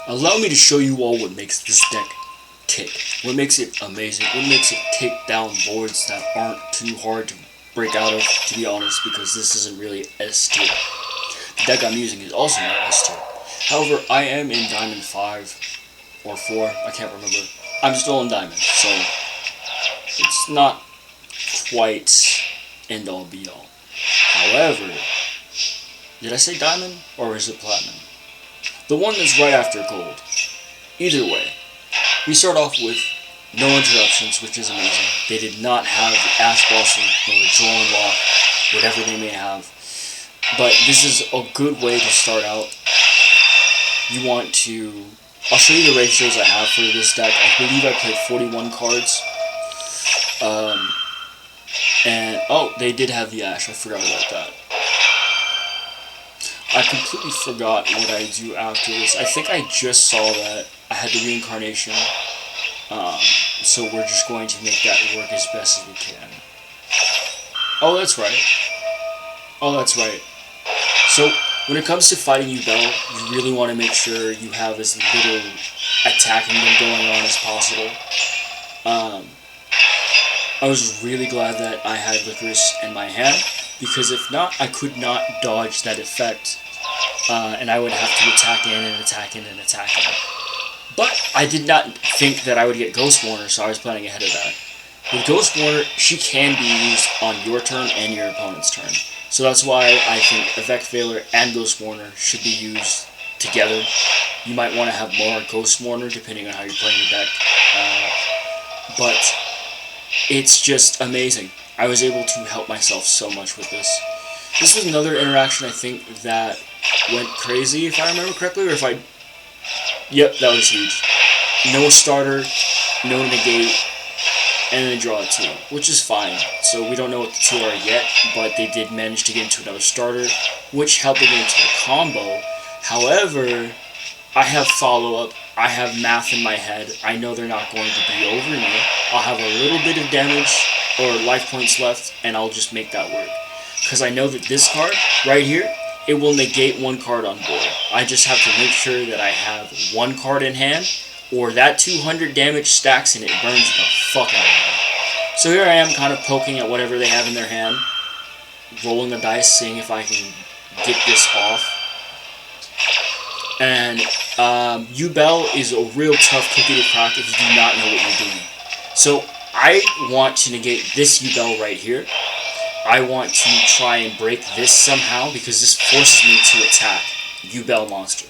Allow me to show you all what makes this deck tick. What makes it amazing. What makes it take down boards that aren't too hard to break out of, to be honest, because this isn't really S tier. The deck I'm using is also not S tier. However, I am in Diamond 5 or 4, I can't remember. I'm still in Diamond, so it's not quite end all be all. However, did I say Diamond or is it Platinum? The one that's right after Gold. Either way, we start off with no interruptions, which is amazing. They did not have the Ash Blossom or the Drol and Lock, whatever they may have. But this is a good way to start out. You want to... I'll show you the ratios I have for this deck. I believe I played 41 cards. And, oh, they did have the Ash. I forgot about that. I completely forgot what I do after this. I think I just saw that I had the reincarnation. So we're just going to make that work as best as we can. Oh, that's right. Oh, that's right. So, when it comes to fighting Yubel, you really want to make sure you have as little attacking them going on as possible. I was really glad that I had Licorice in my hand, because if not, I could not dodge that effect, and I would have to attack in and attack in and attack in. But I did not think that I would get Ghost Warner, so I was planning ahead of that. With Ghost Warner, she can be used on your turn and your opponent's turn. So that's why I think Effect Veiler and Ghost Warner should be used together. You might want to have more Ghost Warner depending on how you're playing the deck. But it's just amazing. I was able to help myself so much with this. This was another interaction I think that went crazy, if I remember correctly, or if I... Yep, that was huge. No starter, no negate, and then draw a 2, which is fine. So we don't know what the 2 are yet, but they did manage to get into another starter, which helped them get into a combo. However, I have follow-up, I have math in my head, I know they're not going to be over me. I'll have a little bit of damage or life points left, and I'll just make that work. Because I know that this card, right here, it will negate 1 card on board. I just have to make sure that I have 1 card in hand, or that 200 damage stacks and it burns the fuck out of me. So here I am kind of poking at whatever they have in their hand, rolling the dice, seeing if I can get this off. And Yubel is a real tough cookie to crack if you do not know what you're doing. So I want to negate this Yubel right here. I want to try and break this somehow, because this forces me to attack Yubel monster.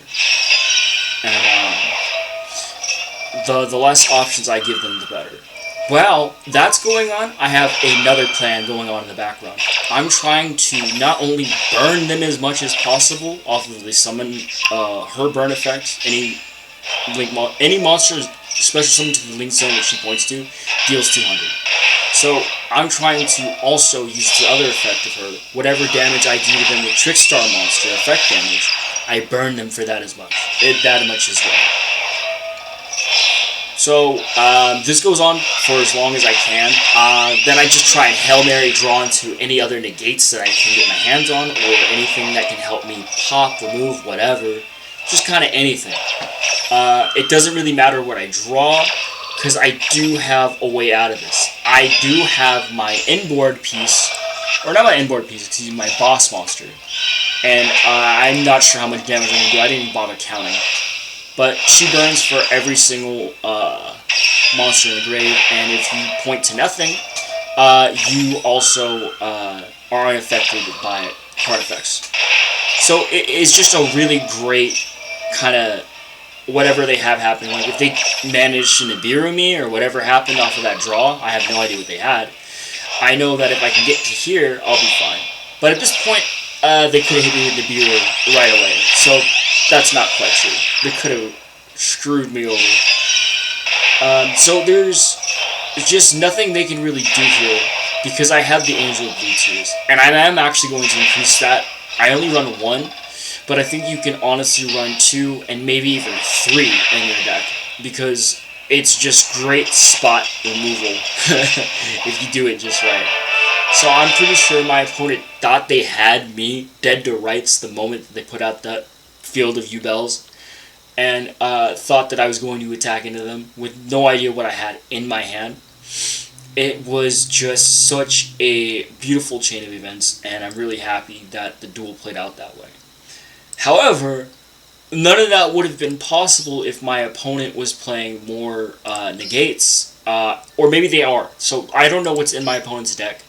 And the less options I give them, the better. While that's going on, I have another plan going on in the background. I'm trying to not only burn them as much as possible off of the summon, her burn effect. Any monster, special summon to the link zone that she points to, deals 200. So I'm trying to also use the other effect of her. Whatever damage I do to them with Trickstar monster effect damage, I burn them for that as much. That much as well. So this goes on for as long as I can. Then I just try and Hail Mary draw into any other negates that I can get my hands on, or anything that can help me pop, remove, whatever. Just kind of anything. It doesn't really matter what I draw, because I do have a way out of this. I do have my inboard piece, or not my inboard piece, excuse me, my boss monster. And I'm not sure how much damage I'm going to do. I didn't even bother counting. But she burns for every single monster in the grave, and if you point to nothing, you also are unaffected by card effects. So it's just a really great kind of whatever they have happening. Like if they managed to Nibiru me or whatever happened off of that draw, I have no idea what they had. I know that if I can get to here, I'll be fine. But at this point, they could have hit me with Nibiru right away. So that's not quite true. They could have screwed me over. So there's just nothing they can really do here, because I have the Angel of Blue Tears. And I am actually going to increase that. I only run 1. But I think you can honestly run 2 and maybe even 3 in your deck, because it's just great spot removal if you do it just right. So I'm pretty sure my opponent thought they had me dead to rights the moment that they put out that field of Yubels. and thought that I was going to attack into them with no idea what I had in my hand. It was just such a beautiful chain of events, and I'm really happy that the duel played out that way. However, none of that would have been possible if my opponent was playing more negates, or maybe they are. So I don't know what's in my opponent's deck.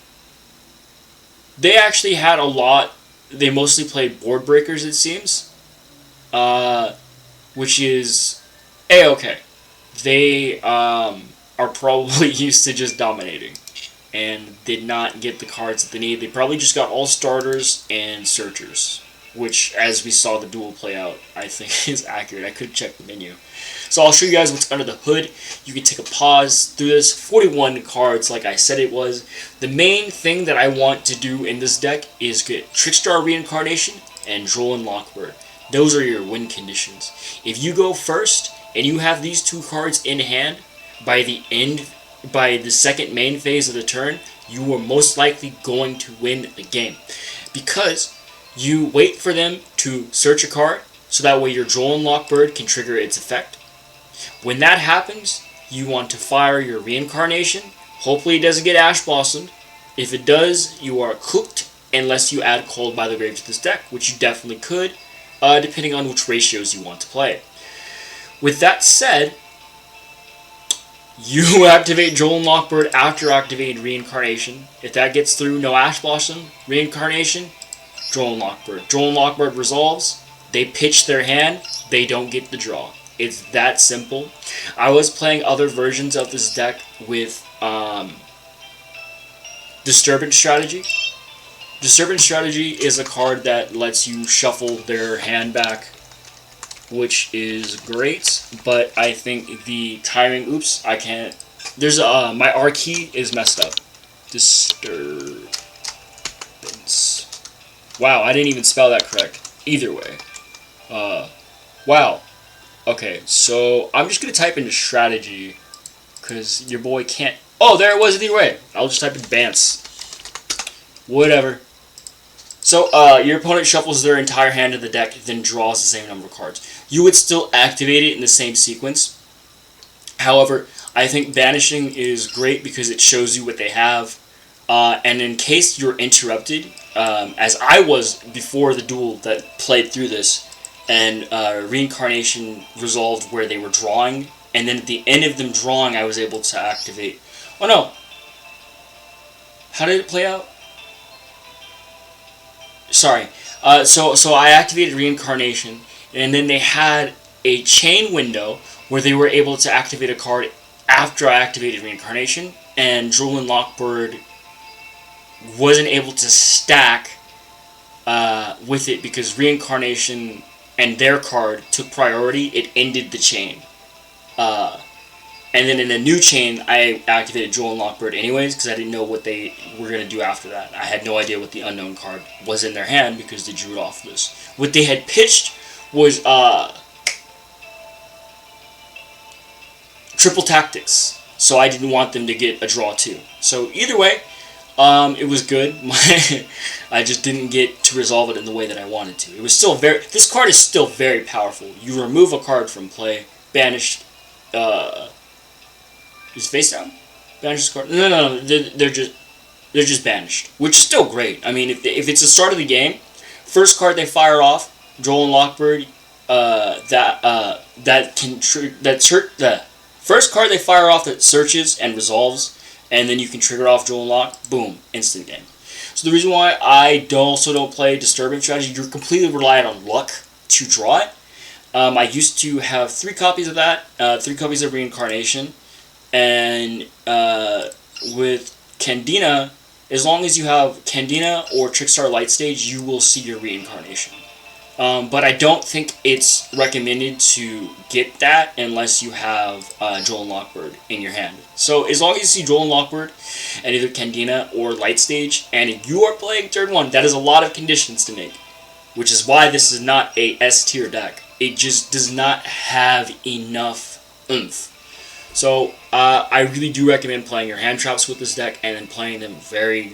They actually had a lot. They mostly played board breakers, it seems, which is A-okay. They are probably used to just dominating and did not get the cards that they need. They probably just got all starters and searchers, which, as we saw the duel play out, I think is accurate. I could check the menu. So I'll show you guys what's under the hood. You can take a pause through this. 41 cards, like I said it was. The main thing that I want to do in this deck is get Trickstar Reincarnation and Drol and Lockbird. Those are your win conditions. If you go first and you have these two cards in hand, by the second main phase of the turn, you are most likely going to win the game. Because you wait for them to search a card, so that way your Drol and Lockbird can trigger its effect. When that happens, you want to fire your reincarnation. Hopefully it doesn't get Ash Blossomed. If it does, you are cooked unless you add Called by the Grave to this deck, which you definitely could, depending on which ratios you want to play. With that said, you activate Drol and Lockbird after activating Reincarnation. If that gets through, no Ash Blossom, Reincarnation, Drol and Lockbird. Drol and Lockbird resolves. They pitch their hand. They don't get the draw. It's that simple. I was playing other versions of this deck with Disturbance Strategy. Disturbance Strategy is a card that lets you shuffle their hand back, which is great, but I think the timing, oops, I can't, there's my R key is messed up. Disturbance. Wow, I didn't even spell that correct. Either way. Wow. Okay, so I'm just going to type into strategy, because your boy can't, oh, there it was either way. I'll just type in Bance. Whatever. So, your opponent shuffles their entire hand to the deck, then draws the same number of cards. You would still activate it in the same sequence. However, I think banishing is great because it shows you what they have. And in case you're interrupted, as I was before the duel that played through this, and Reincarnation resolved where they were drawing, and then at the end of them drawing, I was able to activate. Oh no! How did it play out? Sorry. So I activated Reincarnation, and then they had a chain window where they were able to activate a card after I activated Reincarnation, and Drol and Lockbird wasn't able to stack with it because Reincarnation and their card took priority. It ended the chain. And then in a new chain, I activated Drol and Lockbird anyways because I didn't know what they were going to do after that. I had no idea what the unknown card was in their hand because they drew it off this. What they had pitched was triple tactics, so I didn't want them to get a draw too. So either way, it was good. I just didn't get to resolve it in the way that I wanted to. It was still very. This card is still very powerful. You remove a card from play, banished. Is face down? Banish this card? No. They're just banished, which is still great. I mean, if it's the start of the game, first card they fire off, Drol and Lockbird. The first card they fire off that searches and resolves, and then you can trigger off Drol and Lock. Boom, instant game. So the reason why I also don't play Disturbance Strategy, you're completely reliant on luck to draw it. I used to have 3 copies of that, 3 copies of Reincarnation, and with Candina, as long as you have Candina or Trickstar Light Stage, you will see your Reincarnation. But I don't think it's recommended to get that unless you have Drol and Lockbird in your hand. So as long as you see Drol and Lockbird and either Candina or Light Stage, and you are playing turn 1, that is a lot of conditions to make, which is why this is not a S tier deck. It just does not have enough oomph. So I really do recommend playing your hand traps with this deck and then playing them very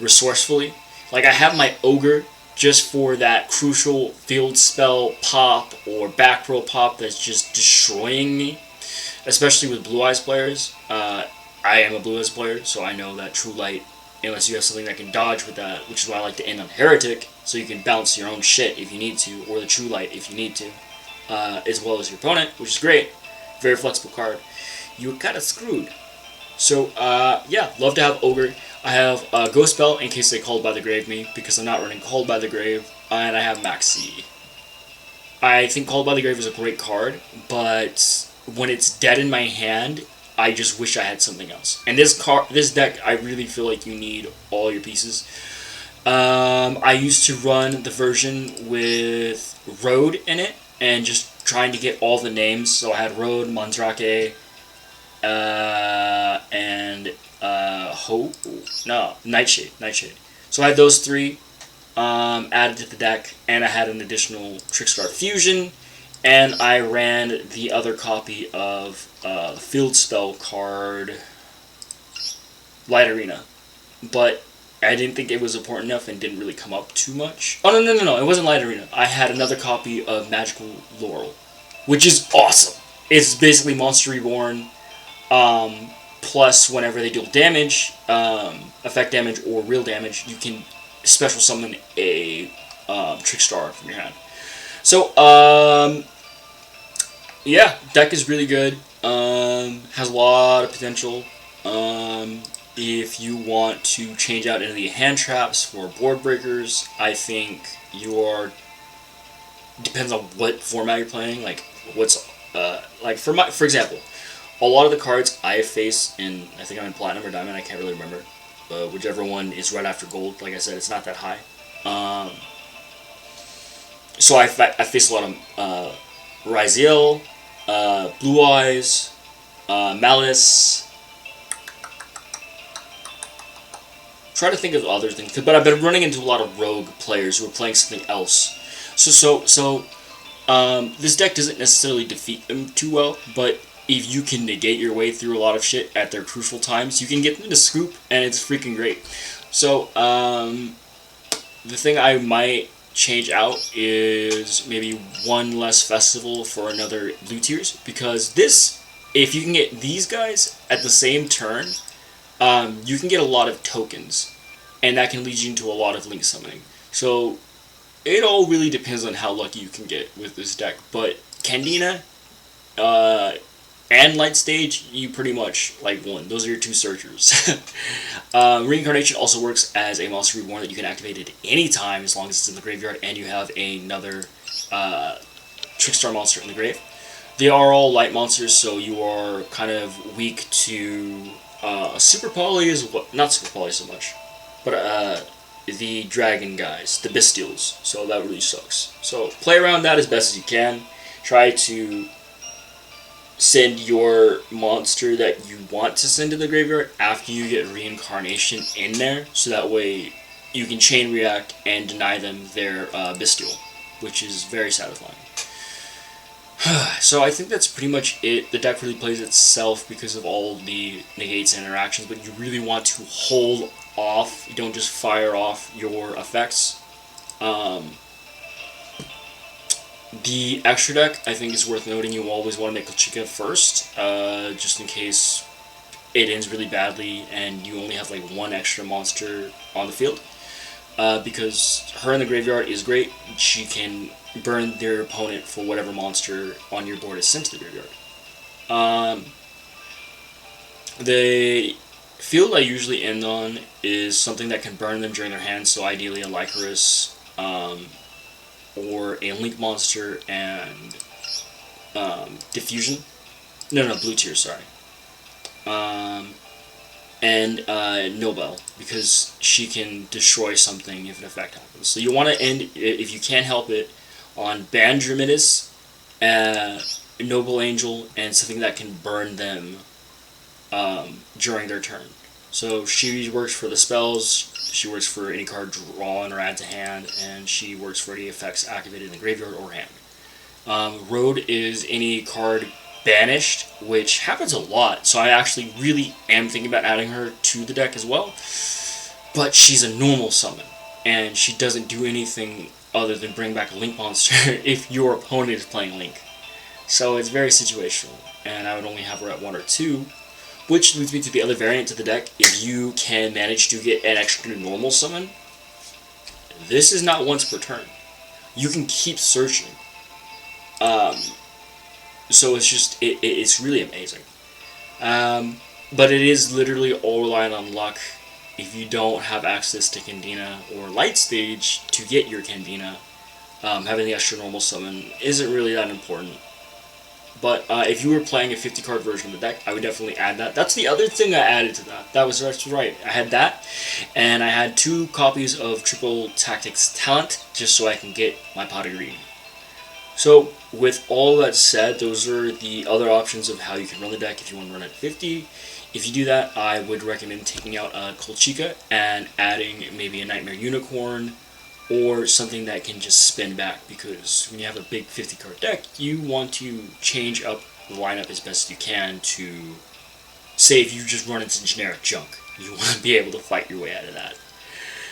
resourcefully. Like I have my Ogre just for that crucial field spell pop or back row pop that's just destroying me, especially with Blue Eyes players. I am a Blue Eyes player, so I know that True Light, unless you have something that can dodge with that, which is why I like to end on Heretic, so you can bounce your own shit if you need to, or the True Light if you need to, as well as your opponent, which is great. Very flexible card. You're kind of screwed. So, yeah, love to have Ogre. I have Ghost Spell in case they Called by the Grave me, because I'm not running Called by the Grave, and I have Maxi. I think Called by the Grave is a great card, but when it's dead in my hand, I just wish I had something else. And this deck, I really feel like you need all your pieces. I used to run the version with Road in it, and just trying to get all the names. So I had Road, Mandrake, and Nightshade. So I had those three added to the deck, and I had an additional Trickstar Fusion, and I ran the other copy of the field spell card, Light Arena, but I didn't think it was important enough and didn't really come up too much. Oh, no, it wasn't Light Arena. I had another copy of Magical Laurel, which is awesome. It's basically Monster Reborn, plus whenever they deal damage, effect damage or real damage, you can special summon a Trickstar from your hand. So, yeah, deck is really good. Has a lot of potential. If you want to change out any of the hand traps for board breakers, I think depends on what format you're playing. Like what's like for example, a lot of the cards I face in, I think I'm in Platinum or Diamond, I can't really remember. Whichever one is right after Gold. Like I said, it's not that high. So I face a lot of Raziel, Blue Eyes, Malice. Try to think of other things, but I've been running into a lot of rogue players who are playing something else. So this deck doesn't necessarily defeat them too well, but if you can negate your way through a lot of shit at their crucial times, you can get them to scoop, and it's freaking great. So, the thing I might change out is maybe one less festival for another blue tiers, because this, if you can get these guys at the same turn, you can get a lot of tokens, and that can lead you into a lot of link summoning. So, it all really depends on how lucky you can get with this deck, but Candina, and Light Stage, you pretty much like won. Those are your two searchers. Reincarnation also works as a Monster Reborn that you can activate at any time as long as it's in the graveyard and you have another Trickstar monster in the grave. They are all light monsters, so you are kind of weak to Super Poly is not Super Poly so much, but the dragon guys, the Bestials. So that really sucks. So play around that as best as you can. Try to send your monster that you want to send to the graveyard after you get reincarnation in there, so that way you can chain react and deny them their Bestial, which is very satisfying. So I think that's pretty much it. The deck really plays itself because of all the negates and interactions, but you really want to hold off. You don't just fire off your effects. The extra deck, I think, is worth noting. You always want to make Chica first, just in case it ends really badly and you only have like one extra monster on the field. Because her in the graveyard is great. She can burn their opponent for whatever monster on your board is sent to the graveyard. The field I usually end on is something that can burn them during their hand, so ideally a Lycoris, or a Link monster and Diffusion. No, blue tier, sorry. And Nobel, because she can destroy something if an effect happens. So you want to end, if you can help it, on Bandrimidas, Noble Angel, and something that can burn them during their turn. So she works for the spells, she works for any card drawn or add to hand, and she works for any effects activated in the graveyard or hand. Road is any card banished, which happens a lot, so I actually really am thinking about adding her to the deck as well. But she's a normal summon, and she doesn't do anything other than bring back a Link monster if your opponent is playing Link. So it's very situational, and I would only have her at 1 or 2, which leads me to the other variant of the deck. If you can manage to get an extra normal summon, this is not once per turn. You can keep searching. So it's just, it's really amazing. But it is literally all reliant on luck. If you don't have access to Candina or Light Stage to get your Candina, having the extra normal summon isn't really that important. But if you were playing a 50-card version of the deck, I would definitely add that. That's the other thing I added to that. That's right. I had that, and I had 2 copies of Triple Tactics Talent, just so I can get my Pot of Green. So, with all that said, those are the other options of how you can run the deck if you want to run at 50. If you do that, I would recommend taking out a Colchica and adding maybe a Nightmare Unicorn, or something that can just spin back, because when you have a big 50-card deck, you want to change up the lineup as best you can to, say if you just run into generic junk, you want to be able to fight your way out of that.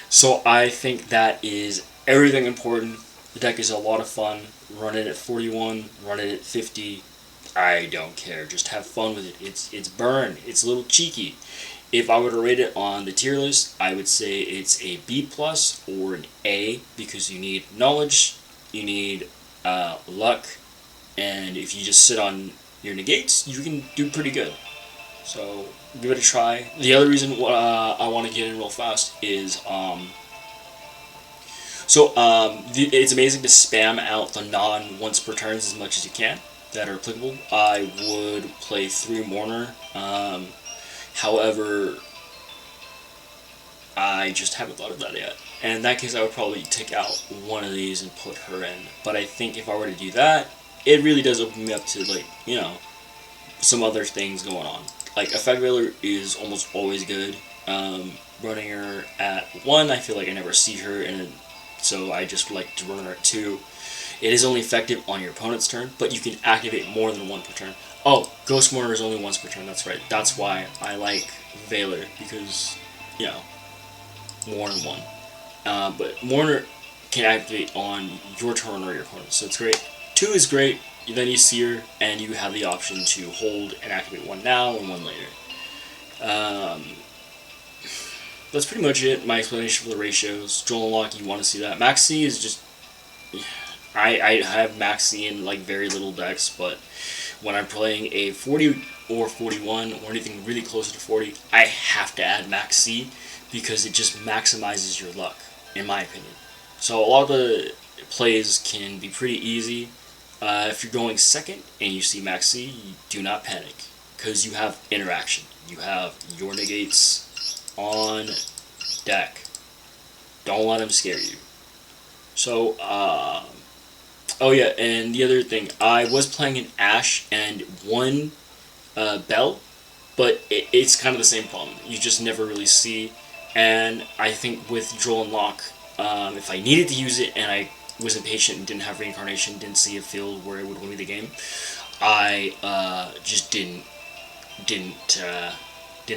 So I think that is everything important. The deck is a lot of fun. Run it at 41, run it at 50, I don't care. Just have fun with it. It's burn. It's a little cheeky. If I were to rate it on the tier list, I would say it's a B+ or an A, because you need knowledge, you need luck, and if you just sit on your negates, you can do pretty good. So give it a try. The other reason I want to get in real fast is it's amazing to spam out the non-once per turns as much as you can that are applicable. I would play 3 Mourner. However, I just haven't thought of that yet. And in that case, I would probably take out one of these and put her in. But I think if I were to do that, it really does open me up to, like, you know, some other things going on. Like, Effect Veiler is almost always good. Running her at 1, I feel like I never see her, and so I just like to run her at 2. It is only effective on your opponent's turn, but you can activate more than 1 per turn. Oh, Ghost Mourner is only once per turn, that's right. That's why I like Veiler, because, you know, more than 1. But Mourner can activate on your turn or your opponent's, so it's great. 2 is great, then you see her, and you have the option to hold and activate 1 now and 1 later. That's pretty much it, my explanation for the ratios. Drol and Lock, you want to see that. Max C is just... I have Max C in, like, very little decks, but when I'm playing a 40 or 41 or anything really closer to 40, I have to add Max C, because it just maximizes your luck, in my opinion. So a lot of the plays can be pretty easy. If you're going second and you see Max C, you do not panic, because you have interaction. You have your negates on deck. Don't let them scare you. So, oh yeah, and the other thing, I was playing an Ash and 1 Bell, but it's kind of the same problem. You just never really see, and I think with Drol and Lock, if I needed to use it and I was impatient and didn't have reincarnation, didn't see a field where it would win me the game, I just didn't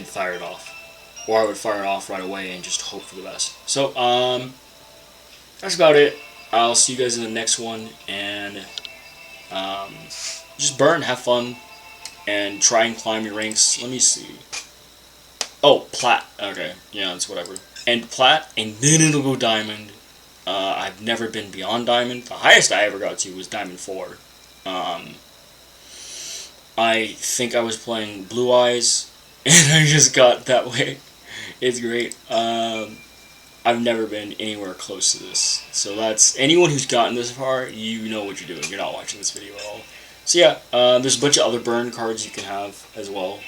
fire it off. Or I would fire it off right away and just hope for the best. So, that's about it. I'll see you guys in the next one, and just burn, have fun, and try and climb your ranks. Let me see. Oh, Plat. Okay, yeah, it's whatever. And Plat, and then it'll go Diamond. I've never been beyond Diamond. The highest I ever got to was Diamond 4. I think I was playing Blue Eyes, and I just got that way. It's great. I've never been anywhere close to this. So that's, anyone who's gotten this far, you know what you're doing. You're not watching this video at all. So yeah, there's a bunch of other burn cards you can have as well.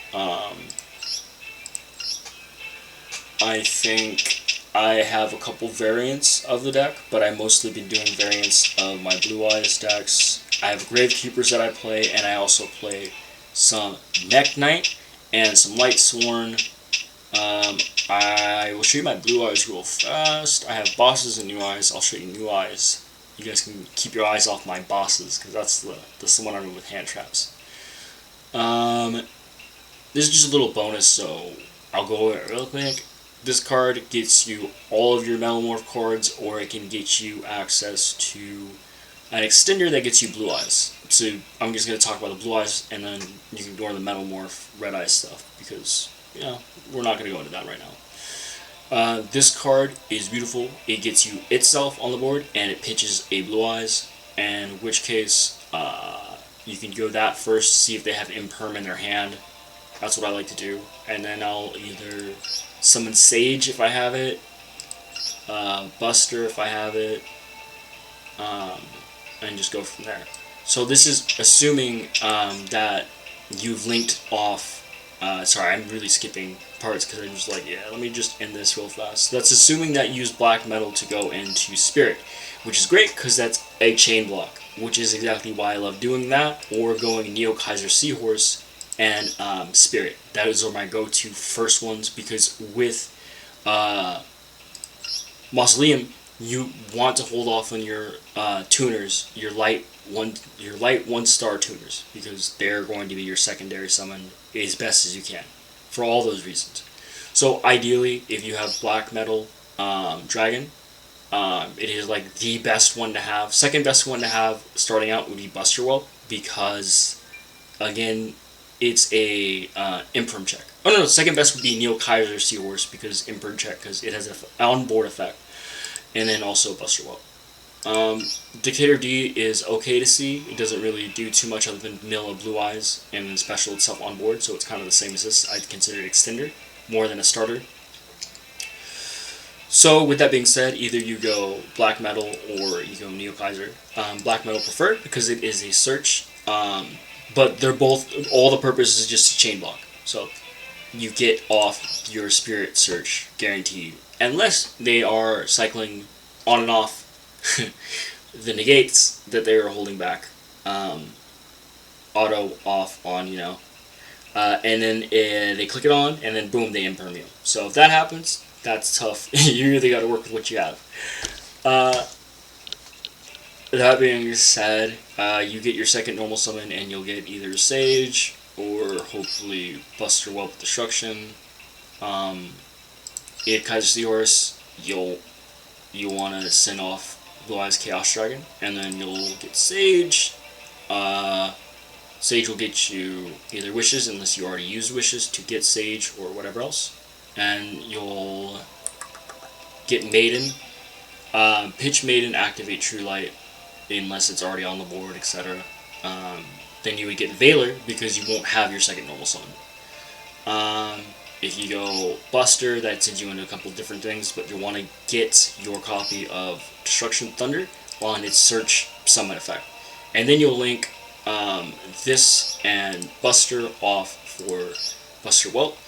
I think I have a couple variants of the deck, but I've mostly been doing variants of my Blue Eyes decks. I have Gravekeepers that I play, and I also play some Neck Knight and some Light Sworn. I will show you my Blue Eyes real fast. I have Bosses and New Eyes. I'll show you New Eyes. You guys can keep your eyes off my Bosses, because that's the one I run with hand traps. This is just a little bonus, so I'll go over it real quick. this card gets you all of your Metamorph cards, or it can get you access to an extender that gets you Blue Eyes. So I'm just going to talk about the Blue Eyes, and then you can ignore the Metamorph Red Eyes stuff, because, you know, we're not going to go into that right now. This card is beautiful. It gets you itself on the board, and it pitches a Blue Eyes, in which case you can go that first, see if they have Imperm in their hand. That's what I like to do. And then I'll either summon Sage if I have it, Buster if I have it, and just go from there. So this is assuming that you've linked off. Sorry, I'm really skipping parts because I'm just like, yeah, let me just end this real fast. That's assuming that you use black metal to go into Spirit, which is great because that's a chain block, which is exactly why I love doing that, or going Neo Kaiser Seahorse and Spirit. Those are my go-to first ones, because with Mausoleum, you want to hold off on your tuners, your light 1-star tuners, because they're going to be your secondary summon as best as you can, for all those reasons. So ideally, if you have black metal dragon, it is like the best one to have. Second best one to have starting out would be Buster Whelp, because again, it's a Imperm check. Oh no, second best would be Neo Kaiser Seahorse, because Imperm check, because it has an on-board effect, and then also Buster Whelp. Dictator D is okay to see. It doesn't really do too much other than vanilla Blue Eyes, and then special itself on board, so it's kind of the same as this. I'd consider it extender more than a starter. So with that being said, either you go black metal or you go Neo Kaiser. Black metal preferred because it is a search, but they're both, all the purpose is just a chain block. So you get off your Spirit search guaranteed, unless they are cycling on and off the negates that they are holding back, auto off on, you know, and then they click it on, and then boom, they imperm you. So if that happens, that's tough. You really got to work with what you have. That being said, you get your second normal summon, and you'll get either Sage or hopefully Buster Whelp Destruction. If Kaiser Seahorse, you want to send off Blue Eyes Chaos Dragon, and then you'll get Sage. Sage will get you either Wishes, unless you already used Wishes to get Sage or whatever else, and you'll get Maiden. Pitch Maiden, activate True Light, unless it's already on the board, etc. Then you would get Veiler, because you won't have your second normal summon. If you go Buster, that sends you into a couple different things, but you'll want to get your copy of Destruction Thunder on its search summon effect. And then you'll link this and Buster off for Buster Whelp.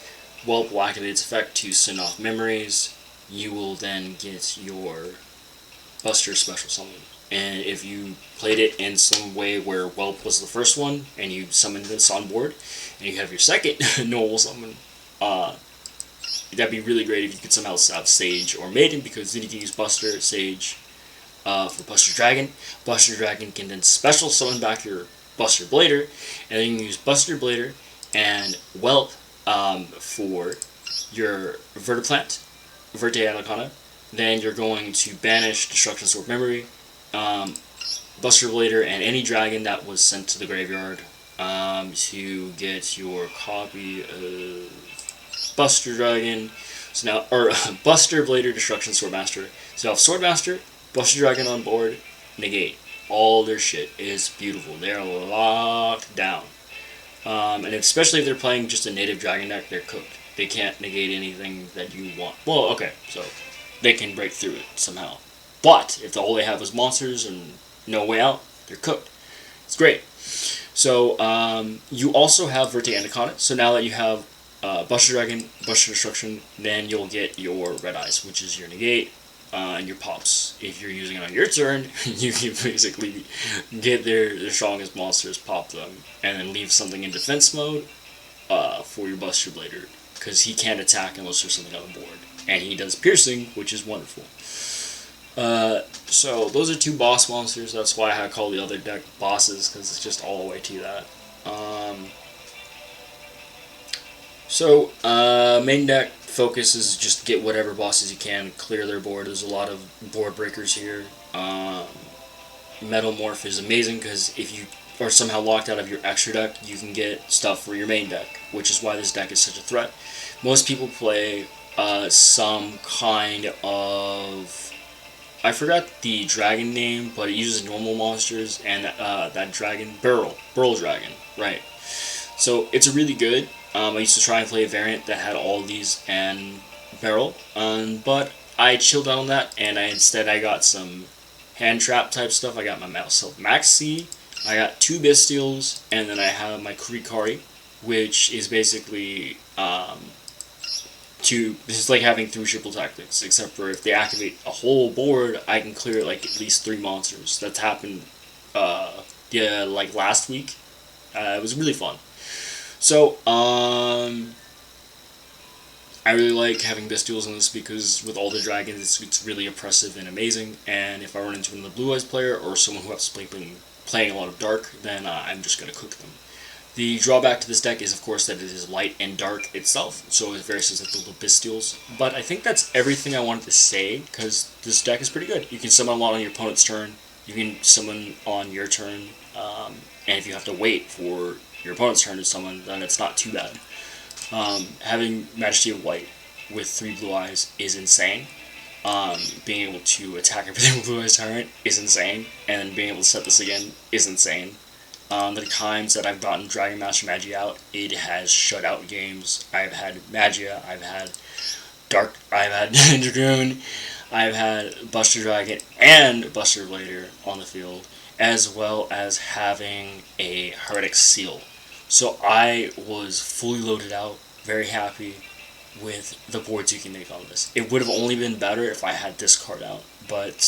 Whelp will activate its effect to send off memories. You will then get your Buster special summon. And if you played it in some way where Whelp was the first one, and you summoned this on board, and you have your second normal summon, that'd be really great if you could somehow have Sage or Maiden, because then you can use Buster, Sage, for Buster Dragon. Buster Dragon can then special summon back your Buster Blader, and then you can use Buster Blader and Whelp for your Vertiplant, Verte Anacona. Then you're going to banish Destruction Sword Memory, Buster Blader, and any dragon that was sent to the graveyard to get your copy of Buster Dragon. So now, or Buster Blader, Destruction Swordmaster. So now Swordmaster, Buster Dragon on board, negate. All their shit is beautiful. They're locked down. And especially if they're playing just a native dragon deck, they're cooked. They can't negate anything that you want. Well, okay, so they can break through it somehow. But if all they have is monsters and no way out, they're cooked. It's great. So you also have Verte Anacona. So now that you have Buster Dragon, Buster Destruction, then you'll get your Red Eyes, which is your negate, and your pops. If you're using it on your turn, you can basically get their strongest monsters, pop them, and then leave something in defense mode for your Buster Blader, because he can't attack unless there's something on the board. And he does piercing, which is wonderful. So those are two boss monsters. That's why I call the other deck bosses, because it's just all the way to that. Main deck focus is just get whatever bosses you can, clear their board. There's a lot of board breakers here. Metal Morph is amazing because if you are somehow locked out of your extra deck, you can get stuff for your main deck, which is why this deck is such a threat. Most people play some kind of... I forgot the dragon name, but it uses normal monsters and that dragon, Burl Dragon, right. So it's really good. I used to try and play a variant that had all these and Barrel, but I chilled out on that, and instead I got some hand trap type stuff. I got myself Maxi, I got 2 Bestials, and then I have my Kurikari, which is basically this is like having 3 triple tactics, except for if they activate a whole board, I can clear like at least 3 monsters. That's happened like last week. It was really fun. So, I really like having Bestials in this because with all the dragons, it's really oppressive and amazing. And if I run into another Blue Eyes player or someone who has been playing a lot of Dark, then I'm just going to cook them. The drawback to this deck is, of course, that it is light and dark itself, so it's very susceptible to Bestials. But I think that's everything I wanted to say, because this deck is pretty good. You can summon a lot on your opponent's turn, you can summon on your turn, and if you have to wait for your opponent's turn to summon, then it's not too bad. Having Majesty of White with 3 Blue Eyes is insane. Being able to attack everything with Blue Eyes Tyrant is insane, and then being able to set this again is insane. The times that I've gotten Dragon Master Magi out, it has shut out games. I've had Magia, I've had Dark, I've had Ninja Dragoon, I've had Buster Dragon and Buster Blader on the field, as well as having a Heretic Seal. So I was fully loaded out, very happy with the boards you can make on this. It would have only been better if I had this card out, but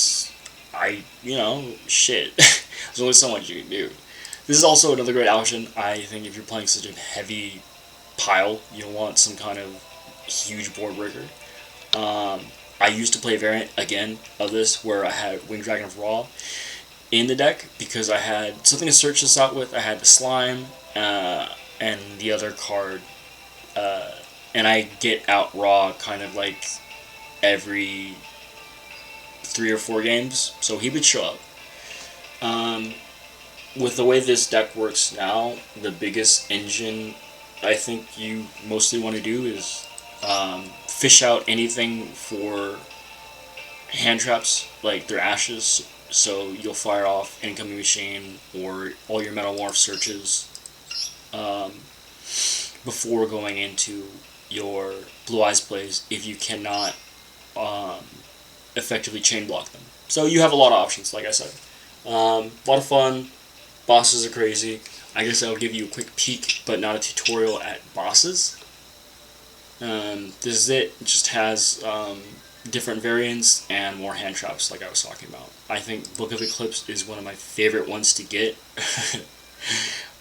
shit. There's only so much you can do. This is also another great option. I think if you're playing such a heavy pile, you'll want some kind of huge board breaker. I used to play a variant, again, of this, where I had Winged Dragon of Ra in the deck, because I had something to search this out with. I had the Slime, and the other card, and I get out Ra kind of like every 3 or 4 games, so he would show up. With the way this deck works now, the biggest engine I think you mostly want to do is fish out anything for hand traps, like their ashes, so you'll fire off Incoming Machine or all your Metal Morph searches before going into your Blue Eyes plays if you cannot effectively chain block them. So you have a lot of options, like I said. A lot of fun. Bosses are crazy. I guess I'll give you a quick peek, but not a tutorial at bosses. This is it. It just has different variants and more hand traps, like I was talking about. I think Book of Eclipse is one of my favorite ones to get.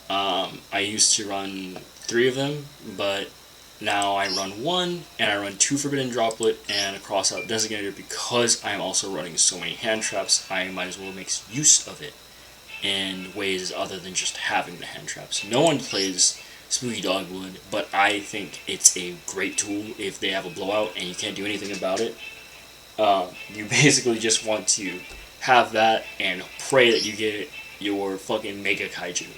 I used to run 3 of them, but now I run 1, and I run 2 Forbidden Droplet and a Crossout Designator because I'm also running so many hand traps. I might as well make use of it in ways other than just having the hand traps. No one plays Spooky Dogwood, but I think it's a great tool if they have a blowout and you can't do anything about it. You basically just want to have that and pray that you get your fucking Mega Kaiju.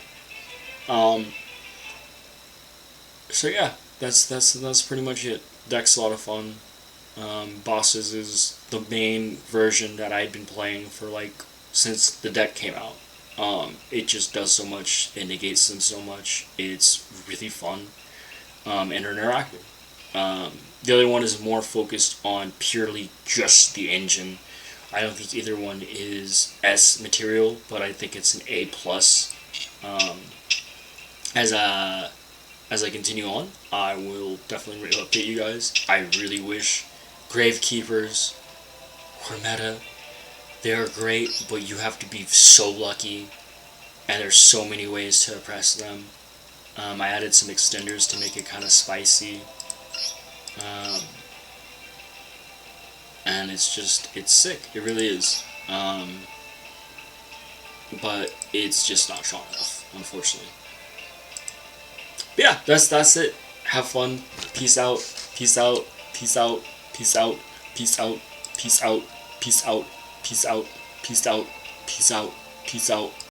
So yeah, that's pretty much it. Deck's a lot of fun. Bosses is the main version that I've been playing for since the deck came out. It just does so much, it negates them so much, it's really fun, and interactive. The other one is more focused on purely just the engine. I don't think either one is S material, but I think it's an A+. As I continue on, I will definitely update you guys. I really wish Gravekeepers were meta. They're great, but you have to be so lucky, and there's so many ways to oppress them. I added some extenders to make it kind of spicy, and it's sick. It really is. But it's just not strong enough, unfortunately. But yeah, that's it. Have fun. Peace out. Peace out. Peace out. Peace out. Peace out. Peace out. Peace out. Peace out. Peace out. Peace out. Peace out.